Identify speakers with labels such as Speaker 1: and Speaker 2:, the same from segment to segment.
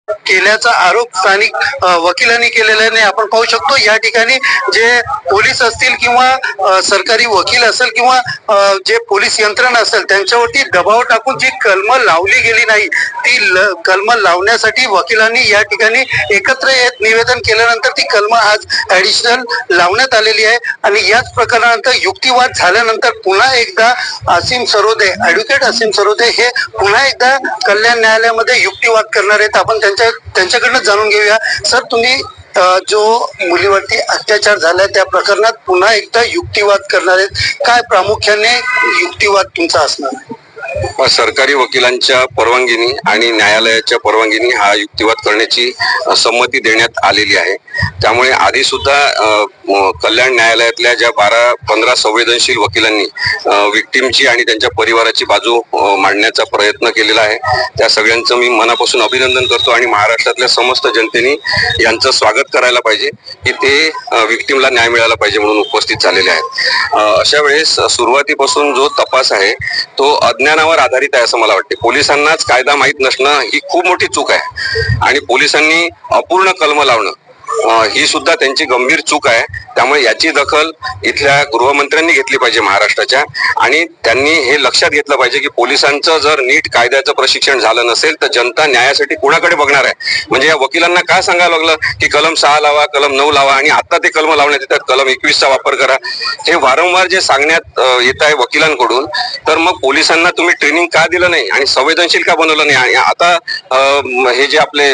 Speaker 1: केल्याचा आरोप स्थानिक वकिलांनी केलेला आहे. आपण पाहू शकतो या ठिकाणी जे पोलीस असतील किंवा सरकारी वकील असेल किंवा जे पोलीस यंत्रणा असेल त्यांच्यावरती दबाव टाकून जी कलम लावली गेली नाही ती कलम लावण्यासाठी वकिलांनी या ठिकाणी एकत्र येत निवेदन केल्यानंतर ती कलम आज ऍडिशनल लावण्यात आलेली आहे. आणि याच प्रकरणानंतर युक्तिवाद झाल्यानंतर पुन्हा एकदा असीम सरोदे ऍडव्होकेट असीम सरोदे हे पुन्हा एकदा कल्याण न्यायालयामध्ये युक्तिवाद करणार आहेत. आपण त्यांच्याकडनं जाणून घेऊया. सर, तुम्ही जो मुलीवरती अत्याचार झालाय त्या प्रकरणात पुन्हा एकदा युक्तिवाद करणार आहेत, काय प्रामुख्याने युक्तिवाद तुमचा असणार आहे?
Speaker 2: सरकारी वकिलांच्या परवानगीने आणि न्यायालयाच्या परवानगीने हा युक्तिवाद करण्याची संमती देण्यात आलेली आहे. त्यामुळे आधी सुद्धा कल्याण न्यायालयातल्या ज्या 12-15 संवेदनशील वकिलांनी विक्टिमची आणि त्यांच्या परिवाराची बाजू मांडण्याचा प्रयत्न केलेला आहे. त्या सगळ्यांचं मी मनापासून अभिनंदन करतो आणि महाराष्ट्रातल्या समस्त जनतेने यांचं स्वागत करायला पाहिजे की ते विक्टिमला न्याय मिळाला पाहिजे म्हणून उपस्थित झालेले आहेत. अशा वेळेस सुरुवातीपासून जो तपास आहे तो अज्ञानावर आधारित आहे असं मला वाटते. पोलिसांनाच कायदा माहीत नसणं ही खूप मोठी चूक आहे आणि पोलिसांनी अपूर्ण कलम लावणं ही सुद्धा त्यांची गंभीर चूक आहे. त्यामुळे याची दखल इथल्या गृहमंत्र्यांनी घेतली पाहिजे महाराष्ट्राच्या, आणि त्यांनी हे लक्षात घेतलं पाहिजे की पोलिसांचं जर नीट कायद्याचं प्रशिक्षण झालं नसेल तर जनता न्यायासाठी कुणाकडे बघणार आहे. म्हणजे या वकिलांना काय सांगायला लागलं की कलम 6 लावा, कलम 9 लावा, आणि आता ते कलम लावण्यात येतात कलम 21चा वापर करा. हे वारंवार जे सांगण्यात येत आहे वकिलांकडून, तर मग पोलिसांना तुम्ही ट्रेनिंग का दिलं नाही आणि संवेदनशील का बनवलं नाही. आणि आता हे जे आपले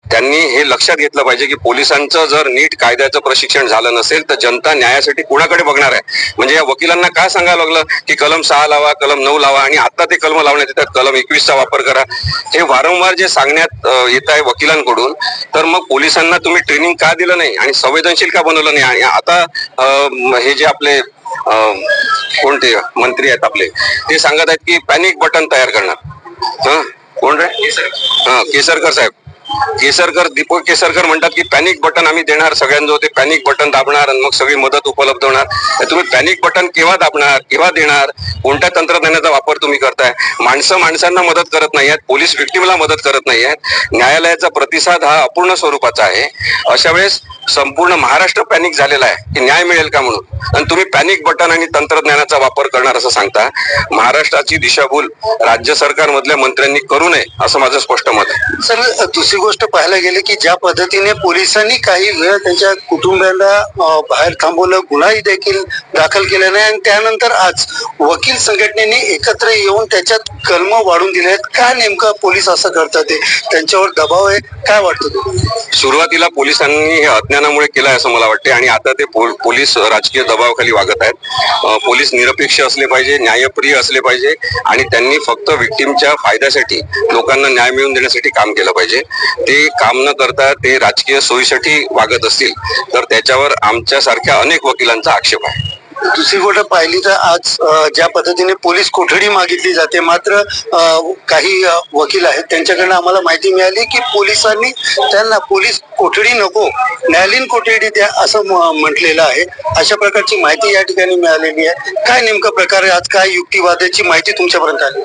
Speaker 2: त्यांनी हे लक्षात घेतलं पाहिजे की पोलिसांचं जर नीट कायद्याचं प्रशिक्षण झालं नसेल तर जनता न्यायासाठी कुणाकडे बघणार आहे. म्हणजे या वकिलांना काय सांगायला लागलं की कलम 6 लावा, कलम 9 लावा, आणि आता ते कलम लावण्यात येतात कलम 21चा वापर करा. हे वारंवार जे सांगण्यात येत आहे वकिलांकडून, तर मग पोलिसांना तुम्ही ट्रेनिंग का दिलं नाही आणि संवेदनशील का बनवलं नाही. आणि आता हे जे आपले कोणते मंत्री आहेत आपले, ते सांगत आहेत की पॅनिक बटन तयार करणार. कोण रे? केसरकर साहेब. दीपक केसरकर म्हणतात की पॅनिक बटन आम्ही देणार सगळ्यांजवळ, ते पॅनिक बटन दाबणार आणि मग सगळी मदत उपलब्ध होणार. तुम्ही पॅनिक बटन केव्हा दाबणार, केव्हा देणार, कोणत्या तंत्रज्ञानाचा वापर तुम्ही करताय. माणसं माणसांना मदत करत नाही आहेत, पोलीस विक्टिमला मदत करत नाही आहेत. न्यायालयाचा प्रतिसाद हा अपूर्ण स्वरूपाचा आहे. अशा वेळेस संपूर्ण महाराष्ट्र पॅनिक झालेला आहे की न्याय मिळेल का म्हणून, आणि तुम्ही पॅनिक बटन आणि तंत्रज्ञानाचा वापर करणार असं सांगता. महाराष्ट्राची दिशाभूल राज्य सरकार मधल्या मंत्र्यांनी करू नये असं माझं स्पष्ट मत आहे.
Speaker 1: सर, दुसरी गोष्ट पाहायला गेली की ज्या पद्धतीने पोलिसांनी काही वेळ त्यांच्या कुटुंबियांना बाहेर थांबवलं, गुन्हाही देखील दाखल केला नाही, आणि त्यानंतर आज वकील संघटनेने एकत्र येऊन त्याच्यात कलम वाढून दिले आहेत. का नेमकं पोलीस असं करतात, ते त्यांच्यावर दबाव आहे, काय वाटतं तुम्हाला?
Speaker 2: सुरुवातीला पोलिसांनी हे अज्ञानामुळे केलं असं मला वाटते, आणि आता ते पोलीस राजकीय दबावाखाली वागत आहेत. पोलीस निरपेक्ष असले पाहिजे, न्यायप्रिय असले पाहिजे, आणि त्यांनी फक्त विक्टिमच्या फायद्यासाठी, लोकांना न्याय मिळवून देण्यासाठी काम केलं पाहिजे. ते काम न करता ते राजकीय सोयीसाठी वागत असतील तर त्याच्यावर आमच्यासारख्या अनेक वकिलांचा आक्षेप आहे.
Speaker 1: दुसरी गोष्ट पाहिली तर आज ज्या पद्धतीने पोलीस कोठडी मागितली जाते, मात्र काही वकील आहेत त्यांच्याकडनं आम्हाला माहिती मिळाली की पोलिसांनी त्यांना पोलीस कोठडी नको, न्यायालयीन कोठडी द्या असं म्हटलेलं आहे. अशा प्रकारची माहिती या ठिकाणी मिळालेली आहे. काय नेमका प्रकार आहे आज, काय युक्तिवादाची माहिती तुमच्यापर्यंत आली?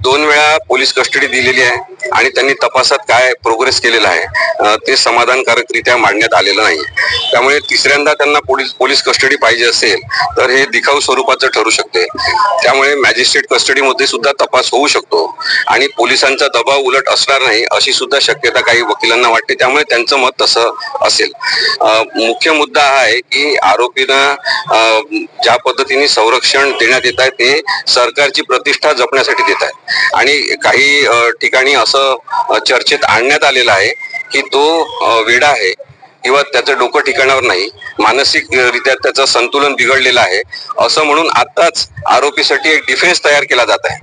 Speaker 2: 2 वेळा पोलीस कस्टडी दिलेली आहे आणि त्यांनी तपासात काय प्रोग्रेस केलेला आहे ते समाधानकारकरित्या मांडण्यात आलेलं नाही. त्यामुळे तिसऱ्यांदा त्यांना पोलीस कस्टडी पाहिजे असेल तर हे दिखाऊ स्वरूपाचं ठरू शकते. त्यामुळे मॅजिस्ट्रेट कस्टडीमध्ये सुद्धा तपास होऊ शकतो आणि पोलिसांचा दबाव उलट असणार नाही अशी सुद्धा शक्यता काही वकिलांना वाटते. त्यामुळे त्यांचं मत तसं असेल. मुख्य मुद्दा हा आहे की आरोपींना ज्या पद्धतीने संरक्षण देण्यात येत आहे ते सरकारची प्रतिष्ठा जपण्यासाठी देत आहे, आणि काही ठिकाणी असं चर्चेत आणण्यात आलेलं आहे की तो वेडा आहे किंवा त्याचं डोकं ठिकाणावर नाही, मानसिकरित्या त्याचं संतुलन बिघडलेलं आहे असं म्हणून आताच आरोपीसाठी एक डिफेन्स तयार केला जात आहे.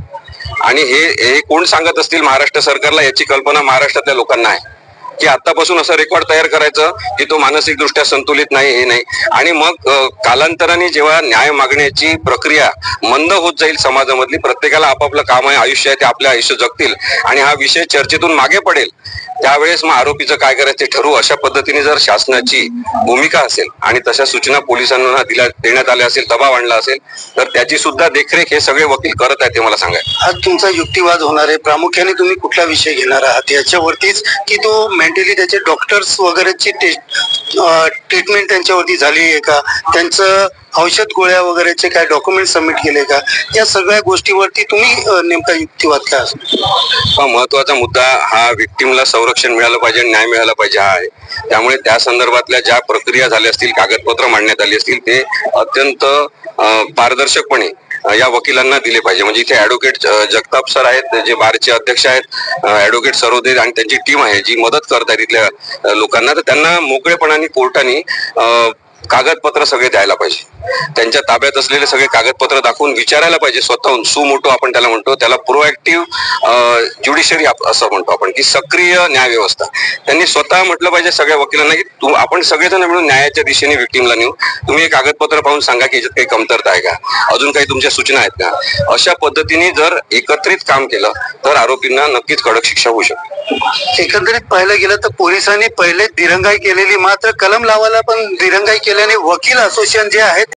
Speaker 2: आणि हे कोण सांगत असतील महाराष्ट्र सरकारला, याची कल्पना महाराष्ट्रातल्या लोकांना आहे. की आतापासून असं रेकॉर्ड तयार करायचं की तो मानसिक दृष्ट्या संतुलित नाही, हे नाही. आणि मग कालांतराने जेव्हा न्याय मागण्याची प्रक्रिया मंद होत जाईल समाजामधली, प्रत्येकाला आपापलं काम आहे, आयुष्य आहे, ते आपलं आयुष्य जगतील आणि हा विषय चर्चेतून मागे पडेल, त्यावेळेस मग आरोपीचं काय करायचं ते ठरवू. अशा पद्धतीने जर शासनाची भूमिका असेल आणि तशा सूचना पोलिसांना देण्यात आल्या असेल, दबाव आणला असेल, तर त्याची सुद्धा देखरेख हे सगळे वकील करत आहेत, ते मला सांगायचं.
Speaker 1: आज तुमचा युक्तिवाद होणार आहे, प्रामुख्याने तुम्ही कुठला विषय घेणार आहात याच्यावरतीच, की तो मेंटली त्याचे डॉक्टर्स वगैरेची ट्रीटमेंट त्यांच्यावरती झाली आहे का, त्यांचं औषध गोळ्या वगैरेचे काय डॉक्युमेंट सबमिट केले का, या सगळ्या गोष्टीवरती तुम्ही नेमका युक्तिवाद काय असतो?
Speaker 2: महत्वाचा मुद्दा हा विक्टिमला संरक्षण मिळालं पाहिजे, न्याय मिळाला पाहिजे हा आहे. त्यामुळे त्या संदर्भातल्या ज्या प्रक्रिया झाल्या असतील, कागदपत्र मांडण्यात आली असतील, ते अत्यंत पारदर्शकपणे या वकिलांना दिले पाहिजे. म्हणजे इथे ऍडव्होकेट जगताप सर आहेत, जे बारचे अध्यक्ष आहेत, ऍडव्होकेट सरोदे आणि त्यांची टीम आहे जी मदत करतात इथल्या लोकांना, तर त्यांना मोकळेपणाने कोर्टाने कागदपत्र सगळे द्यायला पाहिजे. त्यांच्या ताब्यात असलेले सगळे कागदपत्र दाखवून विचारायला पाहिजे स्वतःहून. सुमोटो आपण त्याला म्हणतो, त्याला प्रोएक्टिव्ह ज्युडिशरी असं म्हणतो आपण, की सक्रिय न्याय व्यवस्था. त्यांनी स्वतः म्हटलं पाहिजे सगळ्या वकिलांना की आपण सगळेजण मिळून न्यायाच्या दिशेने विक्टिमला नेऊ. तुम्ही हे कागदपत्र पाहून सांगा की याच्यात काही कमतरता आहे का, अजून काही तुमच्या सूचना आहेत का. अशा पद्धतीने जर एकत्रित काम केलं तर आरोपींना नक्कीच कडक शिक्षा होऊ शकते.
Speaker 1: एकंदरीत पाहायला गेलं तर पोलिसांनी पहिले दिरंगाई केलेली, मात्र कलम लावायला पण दिरंगाई केल्याने वकील असोसिएशन जे आहेत